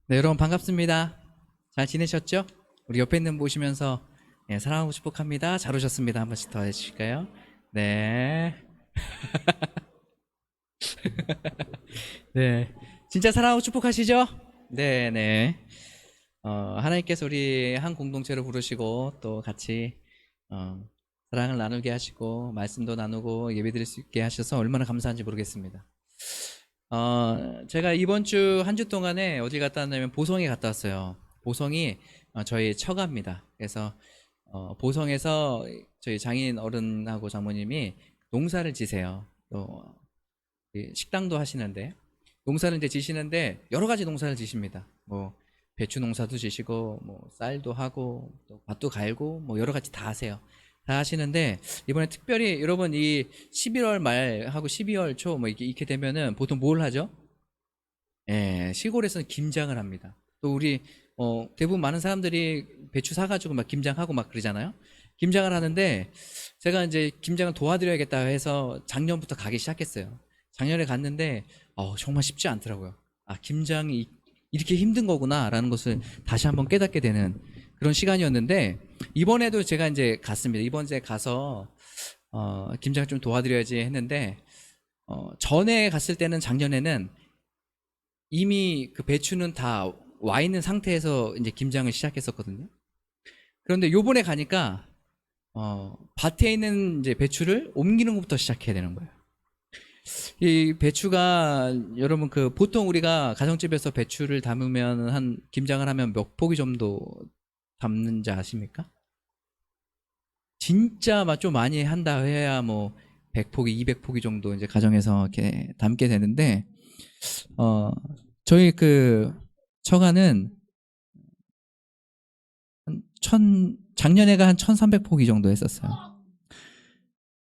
네, 여러분 반갑습니다. 잘 지내셨죠? 우리 옆에 있는 분 보시면서 사랑하고 축복합니다. 잘 오셨습니다. 한 번씩 더 해주실까요? 네. 네. 진짜 사랑하고 축복하시죠? 네, 네. 하나님께서 우리 한 공동체로 부르시고 또 같이 어, 사랑을 나누게 하시고 말씀도 나누고 예배 드릴 수 있게 하셔서 얼마나 감사한지 모르겠습니다. 제가 이번 주 한 주 동안에 어디 갔다 왔냐면 보성에 갔다 왔어요. 보성이 저희 처가입니다. 그래서 보성에서 저희 장인 어른하고 장모님이 농사를 지세요. 또 식당도 하시는데 농사를 이제 지시는데 여러 가지 농사를 지십니다. 뭐 배추 농사도 지시고 뭐 쌀도 하고 또 밭도 갈고 뭐 여러 가지 다 하세요. 다 하시는데 이번에 특별히 여러분 이 11월 말하고 12월 초 뭐 이렇게 되면은 보통 뭘 하죠? 시골에서는 김장을 합니다. 또 우리 대부분 많은 사람들이 배추 사가지고 막 김장하고 막 그러잖아요. 김장을 하는데 제가 이제 김장을 도와드려야겠다 해서 작년부터 가기 시작했어요. 작년에 갔는데 정말 쉽지 않더라고요. 아, 김장이 이렇게 힘든 거구나라는 것을 다시 한번 깨닫게 되는 그런 시간이었는데 이번에도 제가 이제 갔습니다. 이번에 가서 김장을 좀 도와드려야지 했는데 전에 갔을 때는 작년에는 이미 그 배추는 다 와 있는 상태에서 이제 김장을 시작했었거든요. 그런데 요번에 가니까 밭에 있는 이제 배추를 옮기는 것부터 시작해야 되는 거예요. 이 배추가 여러분 그 보통 우리가 가정집에서 배추를 담으면 한 김장을 하면 몇 포기 정도 담는지 아십니까? 진짜 막 좀 많이 한다 해야 뭐 100포기, 200포기 정도 이제 가정에서 이렇게 담게 되는데 저희 그 처가는 작년에가 한 1300포기 정도 했었어요.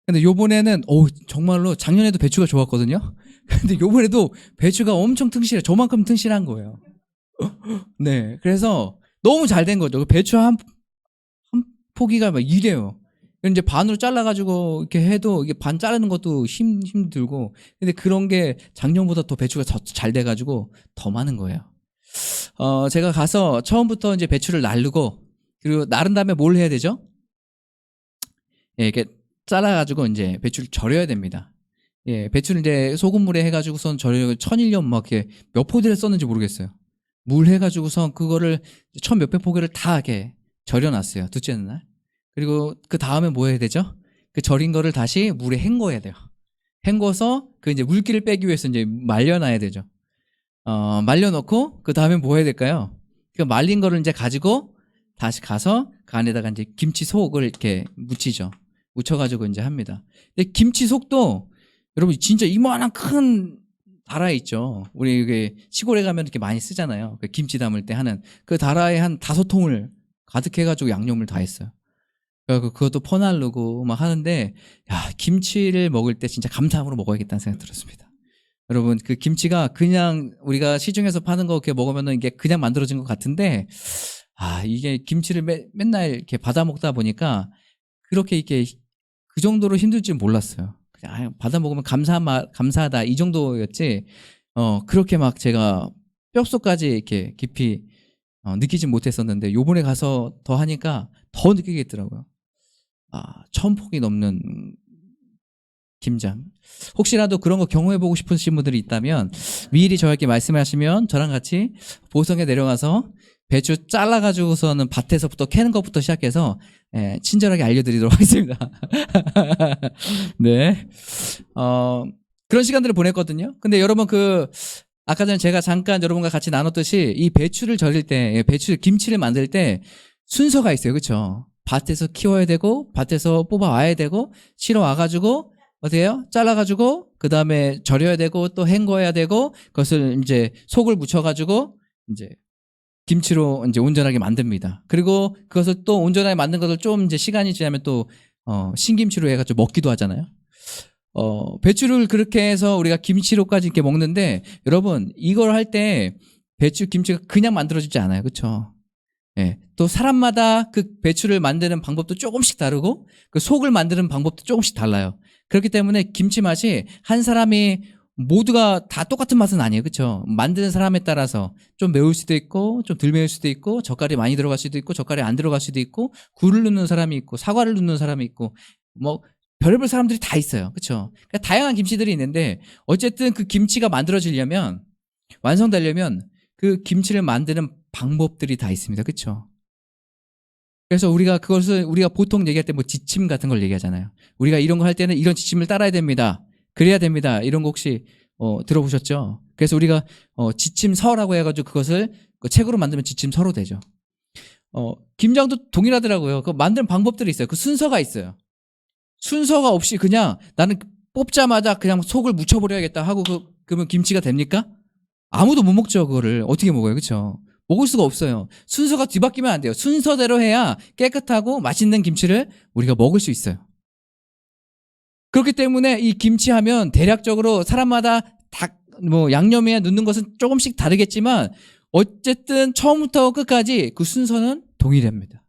근데 요번에는 정말로 작년에도 배추가 좋았거든요. 근데 요번에도 배추가 엄청 튼실해. 저만큼 튼실한 거예요. 네. 그래서 너무 잘 된 거죠. 배추 한 포기가 막 이래요. 이제 반으로 잘라가지고 이렇게 해도 이게 반 자르는 것도 힘들고. 근데 그런 게 작년보다 더 배추가 더 잘 돼가지고 더 많은 거예요. 제가 가서 처음부터 이제 배추를 나르고 그리고 나른 다음에 뭘 해야 되죠? 이렇게 잘라가지고 이제 배추를 절여야 됩니다. 배추를 이제 소금물에 해가지고선 절여 1001년 막 이렇게 몇 포기를 썼는지 모르겠어요. 물 해가지고선 그거를 1000 몇백 포기를 다 이렇게 절여놨어요. 둘째 날. 그리고 그 다음에 뭐 해야 되죠? 그 절인 거를 다시 물에 헹궈야 돼요. 헹궈서 그 이제 물기를 빼기 위해서 이제 말려놔야 되죠. 말려놓고 그 다음에 뭐 해야 될까요? 그 말린 거를 이제 가지고 다시 가서 그 안에다가 이제 김치 속을 이렇게 묻히죠. 묻혀가지고 이제 합니다. 근데 김치 속도 여러분 진짜 이만한 큰 다라에 있죠. 우리 이게 시골에 가면 이렇게 많이 쓰잖아요. 그 김치 담을 때 하는 그 다라에 한 5통을 가득해가지고 양념을 다 했어요. 그것도 퍼날르고 막 하는데 야 김치를 먹을 때 진짜 감사함으로 먹어야겠다는 생각 들었습니다. 여러분 그 김치가 그냥 우리가 시중에서 파는 거 이렇게 먹으면은 이게 그냥 만들어진 것 같은데 이게 김치를 맨날 이렇게 받아 먹다 보니까 그렇게 이렇게 그 정도로 힘들 줄 몰랐어요. 그냥 받아 먹으면 감사하다 이 정도였지. 그렇게 막 제가 뼛속까지 이렇게 깊이 느끼진 못했었는데 요번에 가서 더 하니까 더 느끼겠더라고요. 1000포기 넘는 김장. 혹시라도 그런 거 경험해보고 싶으신 분들이 있다면 미리 저에게 말씀하시면 저랑 같이 보성에 내려가서 배추 잘라가지고서는 밭에서부터 캐는 것부터 시작해서 친절하게 알려드리도록 하겠습니다. 네. 그런 시간들을 보냈거든요. 근데 여러분 아까 전에 제가 잠깐 여러분과 같이 나눴듯이 이 배추를 절일 때, 김치를 만들 때 순서가 있어요. 그렇죠? 밭에서 키워야 되고 밭에서 뽑아 와야 되고 실어 와가지고 어때요? 잘라가지고 그 다음에 절여야 되고 또 헹궈야 되고 그것을 이제 속을 묻혀가지고 이제 김치로 이제 온전하게 만듭니다. 그리고 그것을 또 온전하게 만든 것을 좀 이제 시간이 지나면 또 신김치로 해가지고 먹기도 하잖아요. 배추를 그렇게 해서 우리가 김치로까지 이렇게 먹는데 여러분 이걸 할 때 배추 김치가 그냥 만들어지지 않아요. 그렇죠? 또 사람마다 그 배추를 만드는 방법도 조금씩 다르고 그 속을 만드는 방법도 조금씩 달라요. 그렇기 때문에 김치 맛이 한 사람이 모두가 다 똑같은 맛은 아니에요. 그렇죠? 만드는 사람에 따라서 좀 매울 수도 있고 좀 덜 매울 수도 있고 젓갈이 많이 들어갈 수도 있고 젓갈이 안 들어갈 수도 있고 굴을 넣는 사람이 있고 사과를 넣는 사람이 있고 뭐 별의별 사람들이 다 있어요. 그렇죠? 그러니까 다양한 김치들이 있는데 어쨌든 그 김치가 만들어지려면 완성되려면 그 김치를 만드는 방법들이 다 있습니다. 그렇죠? 그래서 우리가 그것을 우리가 보통 얘기할 때 뭐 지침 같은 걸 얘기하잖아요. 우리가 이런 거 할 때는 이런 지침을 따라야 됩니다. 그래야 됩니다. 이런 거 혹시 들어보셨죠? 그래서 우리가 지침서라고 해가지고 그것을 그 책으로 만들면 지침서로 되죠. 김장도 동일하더라고요. 그 만드는 방법들이 있어요. 그 순서가 있어요. 순서가 없이 그냥 나는 뽑자마자 그냥 속을 묻혀버려야겠다 하고 그러면 김치가 됩니까? 아무도 못 먹죠. 그거를 어떻게 먹어요? 그렇죠? 먹을 수가 없어요. 순서가 뒤바뀌면 안 돼요. 순서대로 해야 깨끗하고 맛있는 김치를 우리가 먹을 수 있어요. 그렇기 때문에 이 김치 하면 대략적으로 사람마다 양념에 넣는 것은 조금씩 다르겠지만 어쨌든 처음부터 끝까지 그 순서는 동일합니다.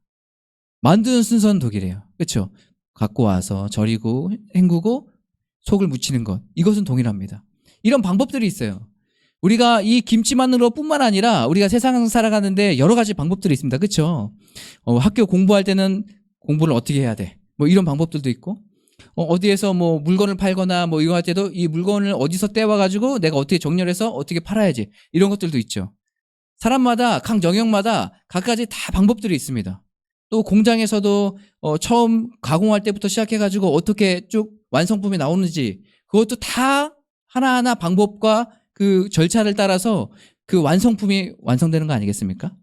만드는 순서는 동일해요. 그렇죠? 갖고 와서 절이고 헹구고 속을 묻히는 것, 이것은 동일합니다. 이런 방법들이 있어요. 우리가 이 김치만으로 뿐만 아니라 우리가 세상 살아가는데 여러 가지 방법들이 있습니다. 그렇죠? 학교 공부할 때는 공부를 어떻게 해야 돼? 뭐 이런 방법들도 있고 어디에서 뭐 물건을 팔거나 뭐 이거 할 때도 이 물건을 어디서 떼와가지고 내가 어떻게 정렬해서 어떻게 팔아야지, 이런 것들도 있죠. 사람마다 각 영역마다 각가지 다 방법들이 있습니다. 또 공장에서도 처음 가공할 때부터 시작해가지고 어떻게 쭉 완성품이 나오는지 그것도 다 하나하나 방법과 그 절차를 따라서 그 완성품이 완성되는 거 아니겠습니까?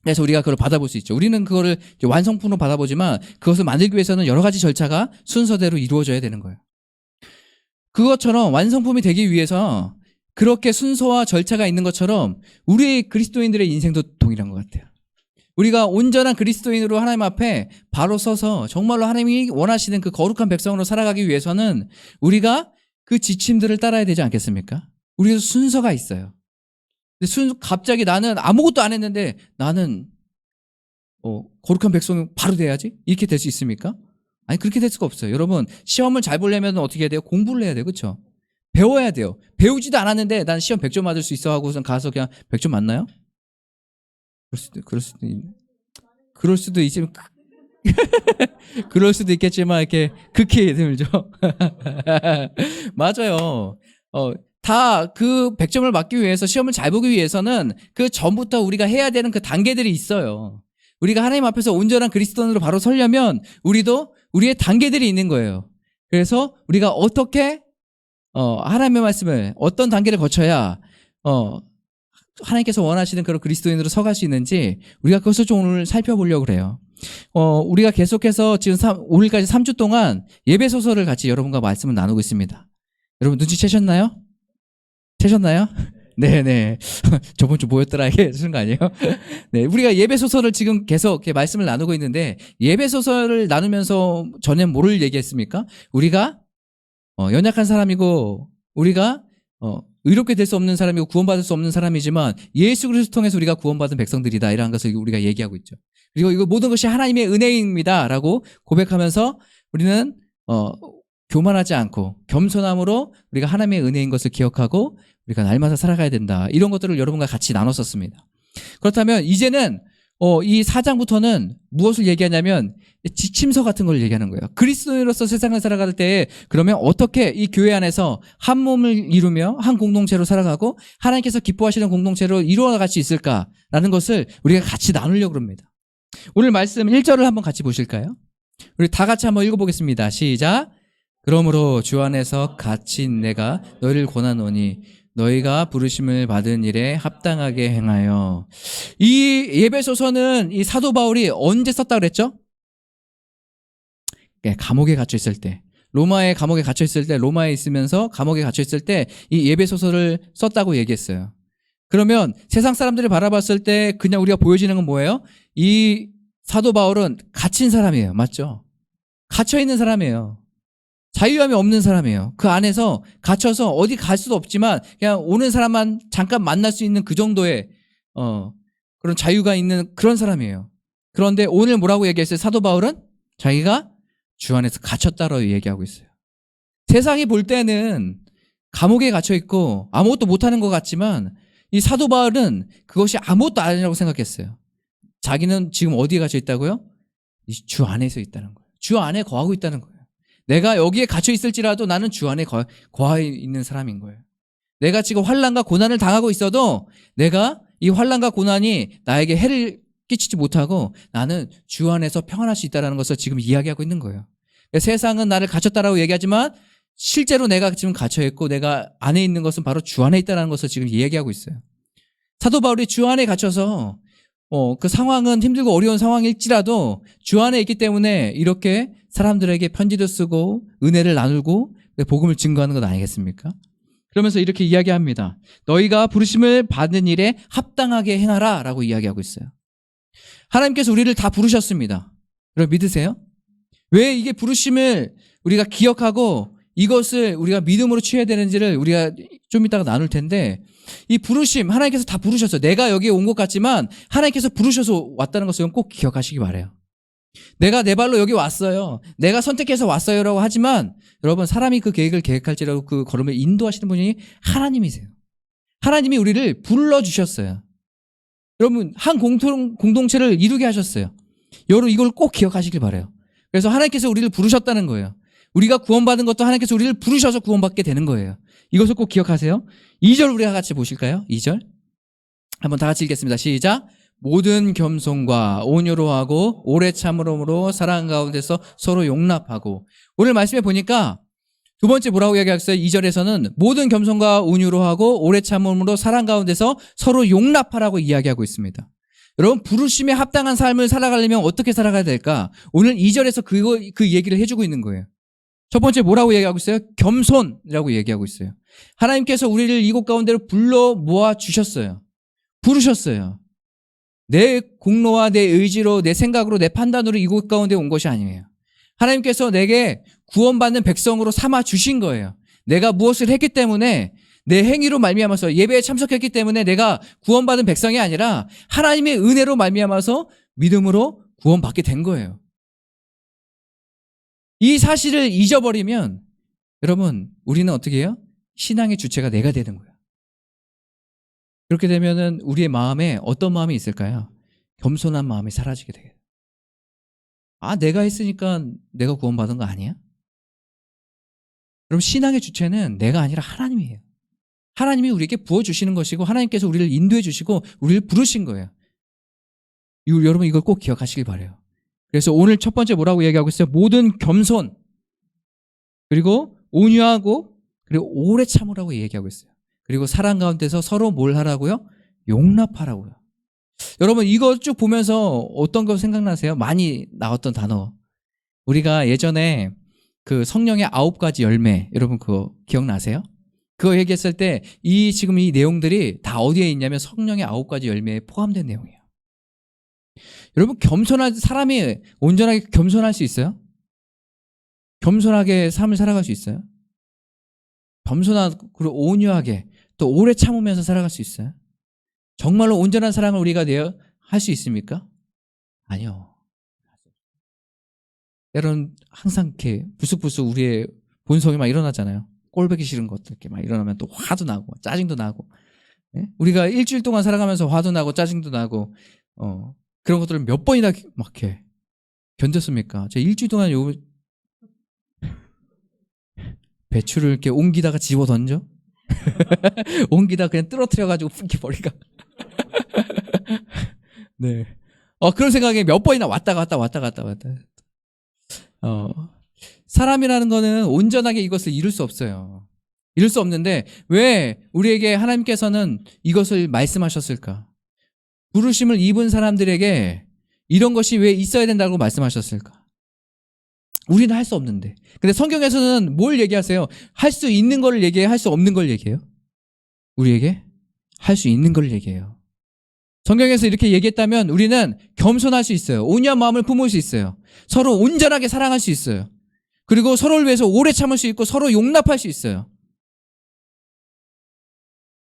그래서 우리가 그걸 받아볼 수 있죠. 우리는 그거를 완성품으로 받아보지만 그것을 만들기 위해서는 여러 가지 절차가 순서대로 이루어져야 되는 거예요. 그것처럼 완성품이 되기 위해서 그렇게 순서와 절차가 있는 것처럼 우리 그리스도인들의 인생도 동일한 것 같아요. 우리가 온전한 그리스도인으로 하나님 앞에 바로 서서 정말로 하나님이 원하시는 그 거룩한 백성으로 살아가기 위해서는 우리가 그 지침들을 따라야 되지 않겠습니까? 우리도 순서가 있어요. 근데 갑자기 나는 아무것도 안 했는데 나는 거룩한 백성이 바로 돼야지? 이렇게 될 수 있습니까? 아니, 그렇게 될 수가 없어요. 여러분, 시험을 잘 보려면 어떻게 해야 돼요? 공부를 해야 돼요. 그렇죠? 배워야 돼요. 배우지도 않았는데 난 시험 100점 맞을 수 있어 하고선 가서 그냥 100점 맞나요? 그럴 수도 있지만 그럴 수도 있겠지만 이렇게 극히 드물죠. 맞아요. 다 그 100점을 맞기 위해서, 시험을 잘 보기 위해서는 그 전부터 우리가 해야 되는 그 단계들이 있어요. 우리가 하나님 앞에서 온전한 그리스도인으로 바로 서려면 우리도 우리의 단계들이 있는 거예요. 그래서 우리가 어떻게 하나님의 말씀을 어떤 단계를 거쳐야 하나님께서 원하시는 그런 그리스도인으로 서갈 수 있는지 우리가 그것을 좀 오늘 살펴보려고 그래요. 우리가 계속해서 지금 오늘까지 3주 동안 예배 소설을 같이 여러분과 말씀을 나누고 있습니다. 여러분 눈치채셨나요? 채셨나요? 네네. 저번 주 뭐였더라 이게 쓰는 거 아니에요? 네, 우리가 예배 소설을 지금 계속 이렇게 말씀을 나누고 있는데, 예배 소설을 나누면서 전에 뭐를 얘기했습니까? 우리가 연약한 사람이고 우리가 의롭게 될 수 없는 사람이고 구원받을 수 없는 사람이지만 예수 그리스도를 통해서 우리가 구원받은 백성들이다, 이러한 것을 우리가 얘기하고 있죠. 그리고 이거 모든 것이 하나님의 은혜입니다 라고 고백하면서 우리는 교만하지 않고 겸손함으로 우리가 하나님의 은혜인 것을 기억하고 우리가 날마다 살아가야 된다, 이런 것들을 여러분과 같이 나눴었습니다. 그렇다면 이제는 이 4장부터는 무엇을 얘기하냐면 지침서 같은 걸 얘기하는 거예요. 그리스도인으로서 세상을 살아갈 때 그러면 어떻게 이 교회 안에서 한 몸을 이루며 한 공동체로 살아가고 하나님께서 기뻐하시는 공동체로 이루어갈 수 있을까라는 것을 우리가 같이 나누려고 합니다. 오늘 말씀 1절을 한번 같이 보실까요? 우리 다 같이 한번 읽어보겠습니다. 시작. 그러므로 주 안에서 갇힌 내가 너희를 권하노니 너희가 부르심을 받은 일에 합당하게 행하여. 이 예배소서는 이 사도 바울이 언제 썼다 그랬죠? 감옥에 갇혀 있을 때, 로마의 감옥에 갇혀 있을 때, 로마에 있으면서 감옥에 갇혀 있을 때 이 예배소설을 썼다고 얘기했어요. 그러면 세상 사람들이 바라봤을 때 그냥 우리가 보여지는 건 뭐예요? 이 사도 바울은 갇힌 사람이에요. 맞죠? 갇혀 있는 사람이에요. 자유함이 없는 사람이에요. 그 안에서 갇혀서 어디 갈 수도 없지만 그냥 오는 사람만 잠깐 만날 수 있는 그 정도의 그런 자유가 있는 그런 사람이에요. 그런데 오늘 뭐라고 얘기했어요? 사도 바울은 자기가 주 안에서 갇혔다라고 얘기하고 있어요. 세상이 볼 때는 감옥에 갇혀 있고 아무것도 못하는 것 같지만 이 사도 바울은 그것이 아무것도 아니라고 생각했어요. 자기는 지금 어디에 갇혀 있다고요? 이 주 안에서 있다는 거예요. 주 안에 거하고 있다는 거예요. 내가 여기에 갇혀 있을지라도 나는 주 안에 거하 있는 사람인 거예요. 내가 지금 환난과 고난을 당하고 있어도 내가 이 환난과 고난이 나에게 해를 끼치지 못하고 나는 주 안에서 평안할 수 있다는 것을 지금 이야기하고 있는 거예요. 세상은 나를 갇혔다라고 얘기하지만 실제로 내가 지금 갇혀있고 내가 안에 있는 것은 바로 주 안에 있다는 것을 지금 이야기하고 있어요. 사도 바울이 주 안에 갇혀서 그 상황은 힘들고 어려운 상황일지라도 주 안에 있기 때문에 이렇게 사람들에게 편지도 쓰고 은혜를 나누고 복음을 증거하는 것 아니겠습니까? 그러면서 이렇게 이야기합니다. 너희가 부르심을 받은 일에 합당하게 행하라 라고 이야기하고 있어요. 하나님께서 우리를 다 부르셨습니다. 여러분 믿으세요? 왜 이게 부르심을 우리가 기억하고 이것을 우리가 믿음으로 취해야 되는지를 우리가 좀 이따가 나눌 텐데, 이 부르심 하나님께서 다 부르셨어요. 내가 여기에 온 것 같지만 하나님께서 부르셔서 왔다는 것을 꼭 기억하시기 바라요. 내가 내 발로 여기 왔어요, 내가 선택해서 왔어요 라고 하지만 여러분, 사람이 그 계획을 계획할지라도 그 걸음을 인도하시는 분이 하나님이세요. 하나님이 우리를 불러주셨어요. 여러분, 한 공동체를 이루게 하셨어요. 여러분 이걸 꼭 기억하시길 바라요. 그래서 하나님께서 우리를 부르셨다는 거예요. 우리가 구원받은 것도 하나님께서 우리를 부르셔서 구원받게 되는 거예요. 이것을 꼭 기억하세요. 2절 우리가 같이 보실까요? 2절 한번 다 같이 읽겠습니다. 시작. 모든 겸손과 온유로 하고 오래 참음으로 사랑 가운데서 서로 용납하고. 오늘 말씀에 보니까 두 번째 뭐라고 이야기했어요? 2절에서는 모든 겸손과 온유로 하고 오래 참음으로 사랑 가운데서 서로 용납하라고 이야기하고 있습니다. 여러분, 부르심에 합당한 삶을 살아가려면 어떻게 살아가야 될까? 오늘 2절에서 그 얘기를 해주고 있는 거예요. 첫 번째 뭐라고 얘기하고 있어요? 겸손이라고 얘기하고 있어요. 하나님께서 우리를 이곳 가운데로 불러 모아 주셨어요. 부르셨어요. 내 공로와 내 의지로, 내 생각으로, 내 판단으로 이곳 가운데 온 것이 아니에요. 하나님께서 내게 구원받는 백성으로 삼아 주신 거예요. 내가 무엇을 했기 때문에, 내 행위로 말미암아서, 예배에 참석했기 때문에 내가 구원받은 백성이 아니라 하나님의 은혜로 말미암아서 믿음으로 구원받게 된 거예요. 이 사실을 잊어버리면 여러분, 우리는 어떻게 해요? 신앙의 주체가 내가 되는 거예요. 그렇게 되면은 우리의 마음에 어떤 마음이 있을까요? 겸손한 마음이 사라지게 돼요. 아, 내가 했으니까 내가 구원받은 거 아니야? 여러분, 신앙의 주체는 내가 아니라 하나님이에요. 하나님이 우리에게 부어주시는 것이고 하나님께서 우리를 인도해 주시고 우리를 부르신 거예요. 여러분 이걸 꼭 기억하시길 바라요. 그래서 오늘 첫 번째 뭐라고 얘기하고 있어요? 모든 겸손, 그리고 온유하고, 그리고 오래 참으라고 얘기하고 있어요. 그리고 사랑 가운데서 서로 뭘 하라고요? 용납하라고요. 여러분 이거 쭉 보면서 어떤 거 생각나세요? 많이 나왔던 단어. 우리가 예전에 그 성령의 9가지 열매, 여러분 그거 기억나세요? 그거 얘기했을 때 지금 이 내용들이 다 어디에 있냐면 성령의 9가지 열매에 포함된 내용이에요. 여러분, 겸손한 사람이 온전하게 겸손할 수 있어요? 겸손하게 삶을 살아갈 수 있어요? 겸손하고 그리고 온유하게 또 오래 참으면서 살아갈 수 있어요? 정말로 온전한 사랑을 우리가 할 수 있습니까? 아니요. 여러분, 항상 이렇게 부스부스 우리의 본성이 막 일어나잖아요. 꼴보기 싫은 것들 이렇게 막 일어나면 또 화도 나고 짜증도 나고. 네? 우리가 일주일 동안 살아가면서 화도 나고 짜증도 나고 그런 것들을 몇 번이나 막 이렇게 견뎠습니까? 제가 일주일 동안 배추를 이렇게 옮기다가 집어 던져? 옮기다 그냥 떨어뜨려가지고 이렇게 머리가. 네. 그런 생각이 몇 번이나 왔다 갔다. 사람이라는 거는 온전하게 이것을 이룰 수 없어요. 이룰 수 없는데 왜 우리에게 하나님께서는 이것을 말씀하셨을까? 부르심을 입은 사람들에게 이런 것이 왜 있어야 된다고 말씀하셨을까? 우리는 할 수 없는데. 근데 성경에서는 뭘 얘기하세요? 할 수 있는 걸 얘기해요? 할 수 없는 걸 얘기해요? 우리에게 할 수 있는 걸 얘기해요. 성경에서 이렇게 얘기했다면 우리는 겸손할 수 있어요. 온유한 마음을 품을 수 있어요. 서로 온전하게 사랑할 수 있어요. 그리고 서로를 위해서 오래 참을 수 있고 서로 용납할 수 있어요.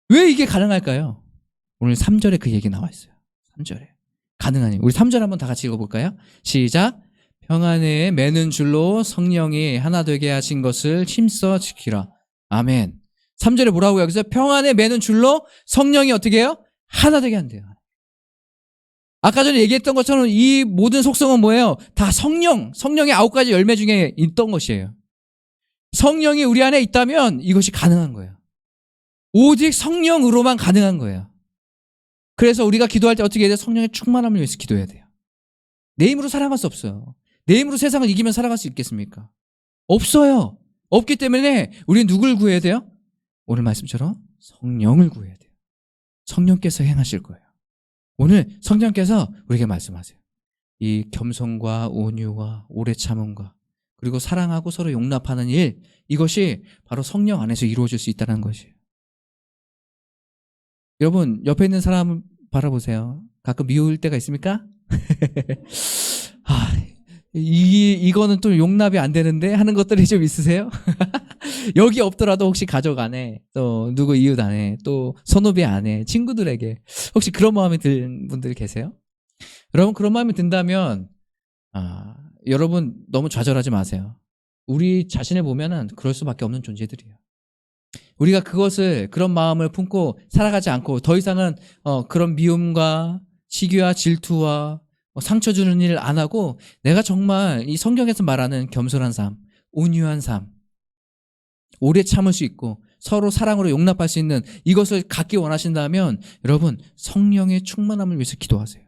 왜 이게 가능할까요? 오늘 3절에 그 얘기 나와 있어요. 3절에. 가능하니. 우리 3절 한번 다 같이 읽어볼까요? 시작. 평안에 매는 줄로 성령이 하나 되게 하신 것을 힘써 지키라. 아멘. 3절에 뭐라고요? 여기서 평안에 매는 줄로 성령이 어떻게 해요? 하나 되게 한대요. 아까 전에 얘기했던 것처럼 이 모든 속성은 뭐예요? 다 성령의 9가지 열매 중에 있던 것이에요. 성령이 우리 안에 있다면 이것이 가능한 거예요. 오직 성령으로만 가능한 거예요. 그래서 우리가 기도할 때 어떻게 해야 돼요? 성령의 충만함을 위해서 기도해야 돼요. 내 힘으로 살아갈 수 없어요. 내 힘으로 세상을 이기면 살아갈 수 있겠습니까? 없어요. 없기 때문에 우리는 누굴 구해야 돼요? 오늘 말씀처럼 성령을 구해야 돼요. 성령께서 행하실 거예요. 오늘 성령께서 우리에게 말씀하세요. 이 겸손과 온유와 오래 참음과 그리고 사랑하고 서로 용납하는 일, 이것이 바로 성령 안에서 이루어질 수 있다는 것이에요. 여러분, 옆에 있는 사람 바라보세요. 가끔 미울 때가 있습니까? 이거는 또 용납이 안 되는데 하는 것들이 좀 있으세요? 여기 없더라도 혹시 가족 안에, 또 누구 이웃 안에, 또 선후배 안에, 친구들에게 혹시 그런 마음이 든 분들 계세요? 여러분, 그런 마음이 든다면 여러분 너무 좌절하지 마세요. 우리 자신을 보면은 그럴 수밖에 없는 존재들이에요. 우리가 그런 마음을 품고 살아가지 않고 더 이상은 그런 미움과 시기와 질투와 상처 주는 일을 안 하고 내가 정말 이 성경에서 말하는 겸손한 삶, 온유한 삶, 오래 참을 수 있고 서로 사랑으로 용납할 수 있는 이것을 갖기 원하신다면 여러분 성령의 충만함을 위해서 기도하세요.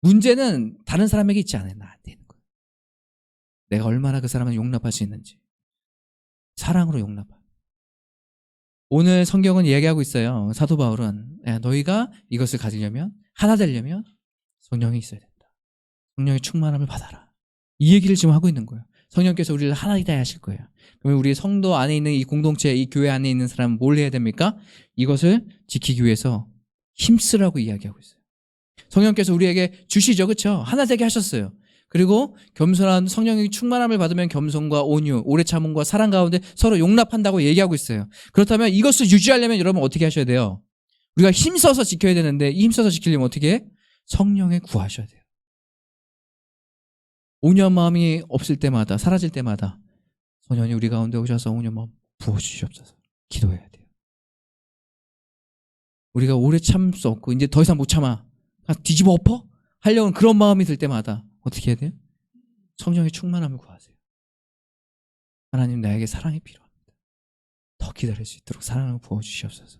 문제는 다른 사람에게 있지 않아요. 나한테 있는 거예요. 내가 얼마나 그 사람을 용납할 수 있는지. 사랑으로 용납할. 오늘 성경은 이야기하고 있어요. 사도 바울은 너희가 이것을 가지려면, 하나 되려면 성령이 있어야 된다. 성령의 충만함을 받아라. 이 얘기를 지금 하고 있는 거예요. 성령께서 우리를 하나 되게 하실 거예요. 그러면 우리 성도 안에 있는 이 공동체, 이 교회 안에 있는 사람은 뭘 해야 됩니까? 이것을 지키기 위해서 힘쓰라고 이야기하고 있어요. 성령께서 우리에게 주시죠. 그렇죠? 하나 되게 하셨어요. 그리고 겸손한 성령의 충만함을 받으면 겸손과 온유, 오래 참음과 사랑 가운데 서로 용납한다고 얘기하고 있어요. 그렇다면 이것을 유지하려면 여러분 어떻게 하셔야 돼요? 우리가 힘써서 지켜야 되는데 이 힘써서 지키려면 어떻게 해? 성령에 구하셔야 돼요. 온유한 마음이 없을 때마다, 사라질 때마다 성령이 우리 가운데 오셔서 온유한 마음 부어주시옵소서. 기도해야 돼요. 우리가 오래 참을 수 없고 이제 더 이상 못 참아. 뒤집어 엎어? 하려는 그런 마음이 들 때마다 어떻게 해야 돼요? 성령의 충만함을 구하세요. 하나님, 나에게 사랑이 필요합니다. 더 기다릴 수 있도록 사랑을 부어주시옵소서.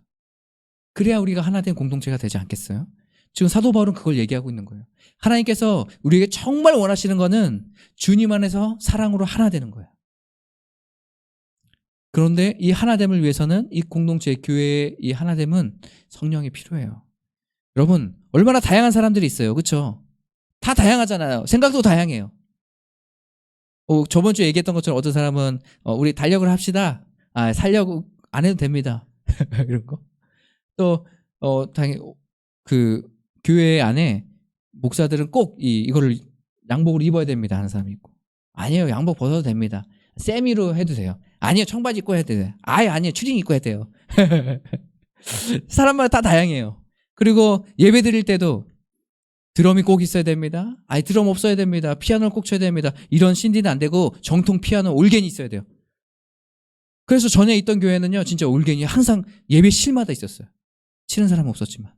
그래야 우리가 하나 된 공동체가 되지 않겠어요? 지금 사도 바울은 그걸 얘기하고 있는 거예요. 하나님께서 우리에게 정말 원하시는 거는 주님 안에서 사랑으로 하나 되는 거예요. 그런데 이 하나됨을 위해서는 이 공동체, 교회의 이 하나됨은 성령이 필요해요. 여러분, 얼마나 다양한 사람들이 있어요. 그렇죠? 다 다양하잖아요. 생각도 다양해요. 저번 주에 얘기했던 것처럼 어떤 사람은 우리 달력을 합시다. 살려고 안 해도 됩니다. 이런 거. 또 당연히 그 교회 안에 목사들은 꼭 이거를 양복을 입어야 됩니다 하는 사람이 있고, 아니에요, 양복 벗어도 됩니다. 세미로 해도 돼요. 아니에요, 청바지 입고 해도 돼요. 아니에요, 추리닝 입고 해도 돼요. 사람마다 다 다양해요. 그리고 예배 드릴 때도 드럼이 꼭 있어야 됩니다. 드럼 없어야 됩니다. 피아노를 꼭 쳐야 됩니다. 이런 신디는 안 되고 정통 피아노, 올겐이 있어야 돼요. 그래서 전에 있던 교회는요, 진짜 올겐이 항상 예배 실마다 있었어요. 치는 사람은 없었지만.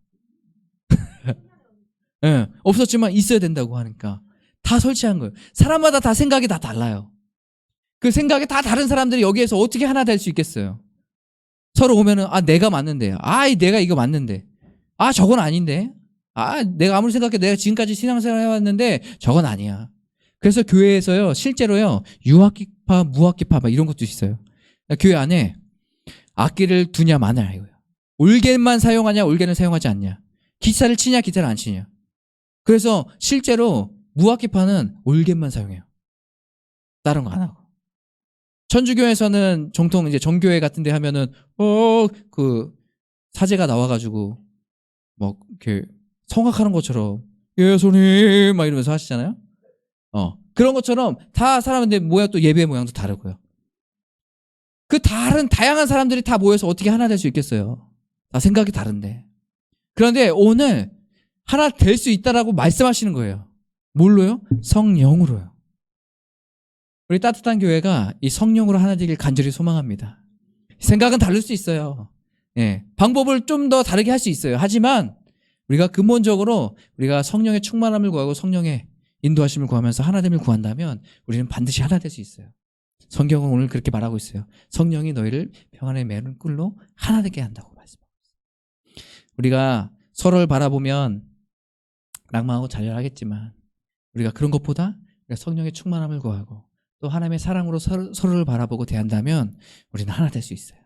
네, 없었지만 있어야 된다고 하니까 다 설치한 거예요. 사람마다 다 생각이 다 달라요. 그 생각이 다 다른 사람들이 여기에서 어떻게 하나 될 수 있겠어요? 서로 오면은 내가 맞는데, 내가 이거 맞는데, 저건 아닌데, 내가 아무리 생각해도 내가 지금까지 신앙생활 해왔는데 저건 아니야. 그래서 교회에서요, 실제로요, 유악기파, 무악기파 막 이런 것도 있어요. 교회 안에 악기를 두냐 마냐 이거예요. 올겐만 사용하냐, 올겐을 사용하지 않냐, 기타를 치냐, 기타를 안 치냐. 그래서 실제로 무악기파는 올겐만 사용해요. 다른 거 안 하고. 천주교에서는 정통 이제 정교회 같은 데 하면은 그 사제가 나와가지고 뭐 이렇게 성악하는 것처럼 예수님 막 이러면서 하시잖아요. 그런 것처럼 다 사람인데 모양, 또 예배 모양도 다르고요. 그 다양한 사람들이 다 모여서 어떻게 하나 될 수 있겠어요? 다 생각이 다른데. 그런데 오늘 하나 될 수 있다라고 말씀하시는 거예요. 뭘로요? 성령으로요. 우리 따뜻한 교회가 이 성령으로 하나 되길 간절히 소망합니다. 생각은 다를 수 있어요. 예. 방법을 좀 더 다르게 할 수 있어요. 하지만 우리가 근본적으로 우리가 성령의 충만함을 구하고 성령의 인도하심을 구하면서 하나됨을 구한다면 우리는 반드시 하나 될 수 있어요. 성경은 오늘 그렇게 말하고 있어요. 성령이 너희를 평안의 매는 꿀로 하나 되게 한다고 말씀하고 있어요. 우리가 서로를 바라보면 낭만하고 자멸하겠지만 우리가 그런 것보다 우리가 성령의 충만함을 구하고 또 하나님의 사랑으로 서로를 바라보고 대한다면 우리는 하나 될 수 있어요.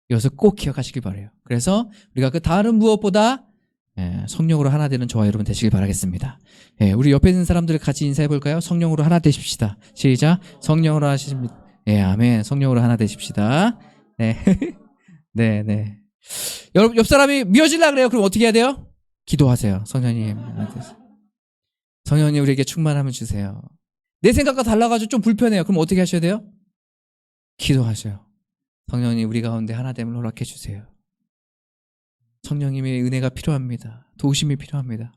이것을 꼭 기억하시길 바라요. 그래서 우리가 그 다른 무엇보다 성령으로 하나 되는 저와 여러분 되시길 바라겠습니다. 우리 옆에 있는 사람들 같이 인사해 볼까요? 성령으로 하나 되십시다. 시작. 성령으로 하십니다. 아멘. 성령으로 하나 되십시다. 네. 네, 네. 여러분, 옆 사람이 미워질라 그래요. 그럼 어떻게 해야 돼요? 기도하세요. 성령님. 성령님 우리에게 충만함을 주세요. 내 생각과 달라가지고 좀 불편해요. 그럼 어떻게 하셔야 돼요? 기도하셔요. 성령님 우리 가운데 하나됨을 허락해 주세요. 성령님의 은혜가 필요합니다. 도우심이 필요합니다.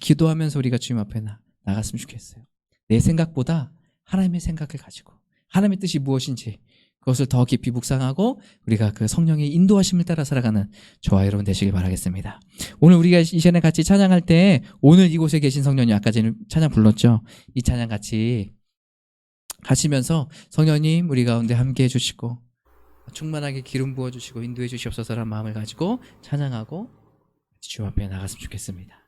기도하면서 우리가 주님 앞에 나갔으면 좋겠어요. 내 생각보다 하나님의 생각을 가지고 하나님의 뜻이 무엇인지 그것을 더 깊이 묵상하고 우리가 그 성령의 인도하심을 따라 살아가는 저와 여러분 되시길 바라겠습니다. 오늘 우리가 이 시간에 같이 찬양할 때 오늘 이곳에 계신 성령님 아까 전에 찬양 불렀죠. 이 찬양 같이 하시면서 성령님 우리 가운데 함께 해주시고 충만하게 기름 부어주시고 인도해 주시옵소서라는 마음을 가지고 찬양하고 주 앞에 나갔으면 좋겠습니다.